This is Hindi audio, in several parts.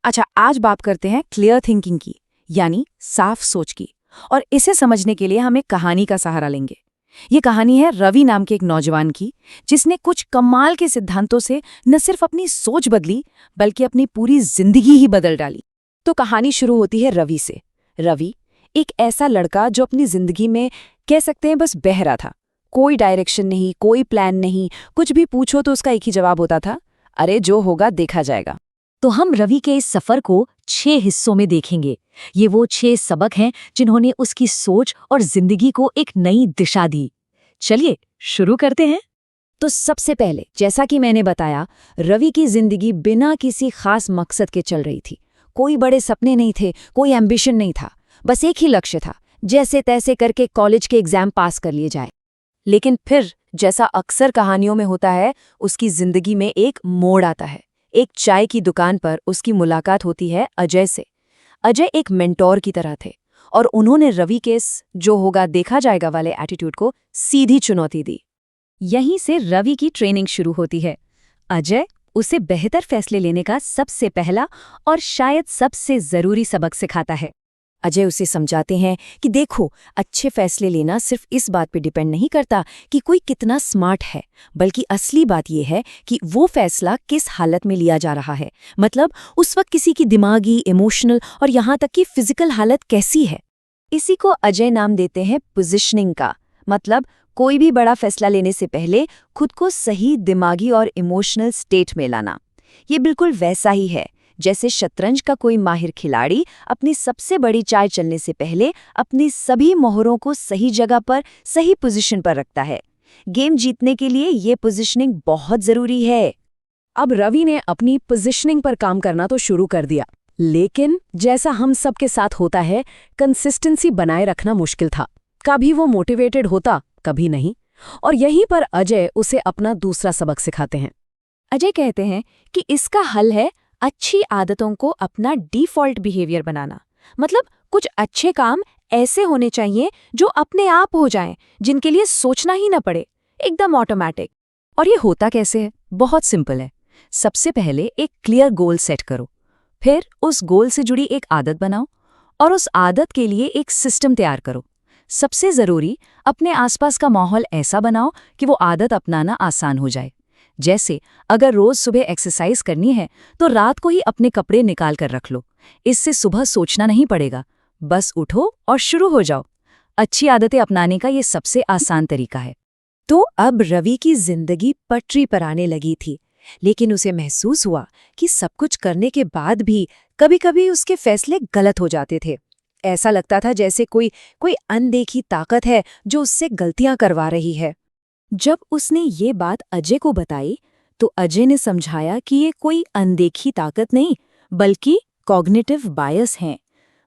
अच्छा, आज बात करते हैं क्लियर थिंकिंग की, यानी साफ सोच की। और इसे समझने के लिए हम एक कहानी का सहारा लेंगे। ये कहानी है रवि नाम के एक नौजवान की, जिसने कुछ कमाल के सिद्धांतों से न सिर्फ अपनी सोच बदली, बल्कि अपनी पूरी जिंदगी ही बदल डाली। तो कहानी शुरू होती है रवि से। रवि एक ऐसा लड़का जो अपनी जिंदगी में कह सकते हैं बस बह रहा था। कोई डायरेक्शन नहीं, कोई प्लान नहीं, कुछ भी पूछो तो उसका एक ही जवाब होता था, अरे जो होगा देखा जाएगा। तो हम रवि के इस सफर को 6 हिस्सों में देखेंगे। ये वो 6 सबक हैं जिन्होंने उसकी सोच और जिंदगी को एक नई दिशा दी। चलिए शुरू करते हैं। तो सबसे पहले, जैसा कि मैंने बताया, रवि की जिंदगी बिना किसी खास मकसद के चल रही थी। कोई बड़े सपने नहीं थे, कोई एम्बिशन नहीं था, बस एक ही लक्ष्य था, जैसे तैसे करके कॉलेज के एग्जाम पास कर लिए जाए। लेकिन फिर, जैसा अक्सर कहानियों में होता है, उसकी जिंदगी में एक मोड़ आता है। एक चाय की दुकान पर उसकी मुलाकात होती है अजय से। अजय एक मेंटोर की तरह थे और उन्होंने रवि के इस जो होगा देखा जाएगा वाले एटीट्यूड को सीधी चुनौती दी। यहीं से रवि की ट्रेनिंग शुरू होती है। अजय उसे बेहतर फैसले लेने का सबसे पहला और शायद सबसे जरूरी सबक सिखाता है। अजय उसे समझाते हैं कि देखो, अच्छे फैसले लेना सिर्फ इस बात पे डिपेंड नहीं करता कि कोई कितना स्मार्ट है, बल्कि असली बात यह है कि वो फैसला किस हालत में लिया जा रहा है। मतलब उस वक्त किसी की दिमागी, इमोशनल और यहाँ तक कि फिजिकल हालत कैसी है। इसी को अजय नाम देते हैं पोजिशनिंग का। मतलब कोई भी बड़ा फैसला लेने से पहले खुद को सही दिमागी और इमोशनल स्टेट में लाना। ये बिल्कुल वैसा ही है जैसे शतरंज का कोई माहिर खिलाड़ी अपनी सबसे बड़ी चाल चलने से पहले अपनी सभी मोहरों को सही जगह पर, सही पोजीशन पर रखता है। गेम जीतने के लिए ये पोजीशनिंग बहुत जरूरी है। अब रवि ने अपनी पोजीशनिंग पर काम करना तो शुरू कर दिया, लेकिन जैसा हम सबके साथ होता है, कंसिस्टेंसी बनाए रखना मुश्किल था। कभी वो मोटिवेटेड होता, कभी नहीं। और यहीं पर अजय उसे अपना दूसरा सबक सिखाते हैं। अजय कहते हैं कि इसका हल है अच्छी आदतों को अपना डिफ़ॉल्ट बिहेवियर बनाना। मतलब कुछ अच्छे काम ऐसे होने चाहिए जो अपने आप हो जाएं, जिनके लिए सोचना ही ना पड़े, एकदम ऑटोमेटिक। और ये होता कैसे है? बहुत सिंपल है। सबसे पहले एक क्लियर गोल सेट करो, फिर उस गोल से जुड़ी एक आदत बनाओ और उस आदत के लिए एक सिस्टम तैयार करो। सबसे ज़रूरी, अपने आसपास का माहौल ऐसा बनाओ कि वो आदत अपनाना आसान हो जाए। जैसे अगर रोज सुबह एक्सरसाइज करनी है तो रात को ही अपने कपड़े निकाल कर रख लो। इससे सुबह सोचना नहीं पड़ेगा, बस उठो और शुरू हो जाओ। अच्छी आदतें अपनाने का ये सबसे आसान तरीका है। तो अब रवि की जिंदगी पटरी पर आने लगी थी, लेकिन उसे महसूस हुआ कि सब कुछ करने के बाद भी कभी-कभी उसके फैसले गलत हो जाते थे। ऐसा लगता था जैसे कोई अनदेखी ताकत है जो उससे गलतियां करवा रही है। जब उसने ये बात अजय को बताई, तो अजय ने समझाया कि ये कोई अनदेखी ताकत नहीं, बल्कि कॉग्निटिव बायस हैं।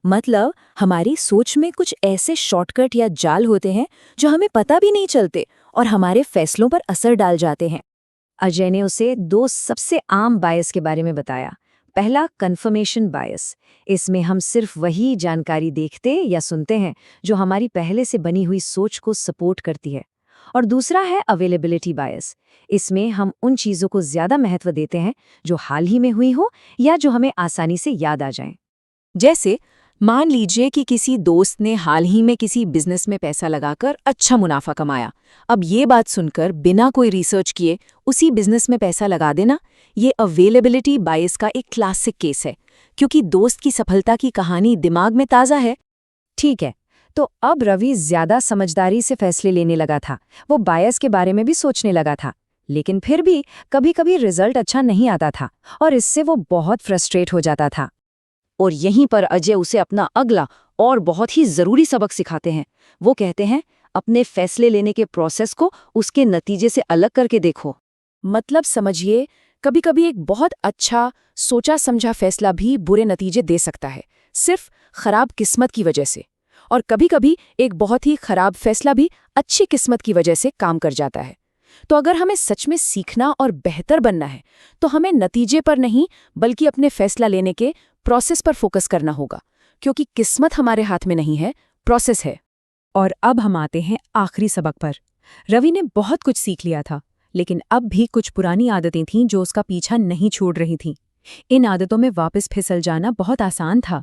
मतलब हमारी सोच में कुछ ऐसे शॉर्टकट या जाल होते हैं जो हमें पता भी नहीं चलते और हमारे फैसलों पर असर डाल जाते हैं। अजय ने उसे 2 सबसे आम बायस के बारे में बताया। पहला, कन्फर्मेशन बायस। इसमें हम सिर्फ वही जानकारी देखते या सुनते हैं जो हमारी पहले से बनी हुई सोच को सपोर्ट करती है। और दूसरा है अवेलेबिलिटी बायस। इसमें हम उन चीज़ों को ज़्यादा महत्व देते हैं जो हाल ही में हुई हो या जो हमें आसानी से याद आ जाएं। जैसे मान लीजिए कि किसी दोस्त ने हाल ही में किसी बिजनेस में पैसा लगाकर अच्छा मुनाफा कमाया। अब ये बात सुनकर बिना कोई रिसर्च किए उसी बिजनेस में पैसा लगा देना, ये अवेलेबिलिटी बायस का एक क्लासिक केस है, क्योंकि दोस्त की सफलता की कहानी दिमाग में ताज़ा है। ठीक है, तो अब रवि ज्यादा समझदारी से फैसले लेने लगा था। वो बायस के बारे में भी सोचने लगा था, लेकिन फिर भी कभी कभी रिजल्ट अच्छा नहीं आता था और इससे वो बहुत फ्रस्ट्रेट हो जाता था। और यहीं पर अजय उसे अपना अगला और बहुत ही जरूरी सबक सिखाते हैं। वो कहते हैं, अपने फैसले लेने के प्रोसेस को उसके नतीजे से अलग करके देखो। मतलब समझिए, कभी कभी एक बहुत अच्छा सोचा समझा फैसला भी बुरे नतीजे दे सकता है, सिर्फ खराब किस्मत की वजह से। और कभी-कभी एक बहुत ही खराब फैसला भी अच्छी किस्मत की वजह से काम कर जाता है। तो अगर हमें सच में सीखना और बेहतर बनना है, तो हमें नतीजे पर नहीं, बल्कि अपने फैसला लेने के प्रोसेस पर फोकस करना होगा, क्योंकि किस्मत हमारे हाथ में नहीं है, प्रोसेस है। और अब हम आते हैं आखिरी सबक पर। रवि ने बहुत कुछ सीख लिया था, लेकिन अब भी कुछ पुरानी आदतें थीं जो उसका पीछा नहीं छोड़ रही थीं। इन आदतों में वापस फिसल जाना बहुत आसान था।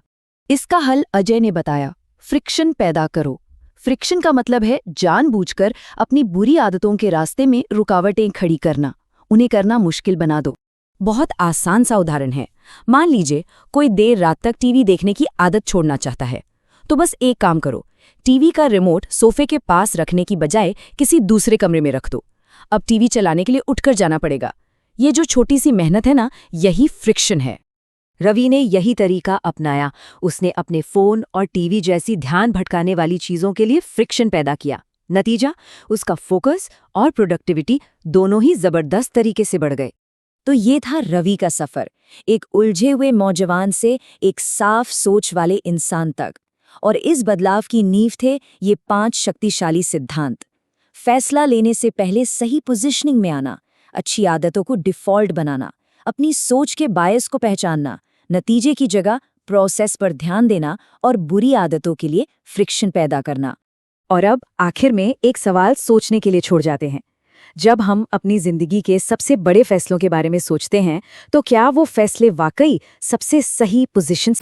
इसका हल अजय ने बताया, फ्रिक्शन पैदा करो। फ्रिक्शन का मतलब है जानबूझकर अपनी बुरी आदतों के रास्ते में रुकावटें खड़ी करना, उन्हें करना मुश्किल बना दो। बहुत आसान सा उदाहरण है। मान लीजिए कोई देर रात तक टीवी देखने की आदत छोड़ना चाहता है, तो बस एक काम करो, टीवी का रिमोट सोफे के पास रखने की बजाय किसी दूसरे कमरे में रख दो। अब टीवी चलाने के लिए उठकर जाना पड़ेगा। ये जो छोटी सी मेहनत है ना, यही फ्रिक्शन है। रवि ने यही तरीका अपनाया। उसने अपने फोन और टीवी जैसी ध्यान भटकाने वाली चीजों के लिए फ्रिक्शन पैदा किया। नतीजा, उसका फोकस और प्रोडक्टिविटी दोनों ही जबरदस्त तरीके से बढ़ गए। तो ये था रवि का सफर, एक उलझे हुए नौजवान से एक साफ सोच वाले इंसान तक। और इस बदलाव की नींव थे ये 5 शक्तिशाली सिद्धांत। फैसला लेने से पहले सही पोजीशनिंग में आना, अच्छी आदतों को डिफ़ॉल्ट बनाना, अपनी सोच के बायस को पहचानना, नतीजे की जगह प्रोसेस पर ध्यान देना और बुरी आदतों के लिए फ्रिक्शन पैदा करना। और अब आखिर में एक सवाल सोचने के लिए छोड़ जाते हैं। जब हम अपनी जिंदगी के सबसे बड़े फैसलों के बारे में सोचते हैं, तो क्या वो फैसले वाकई सबसे सही पोजीशन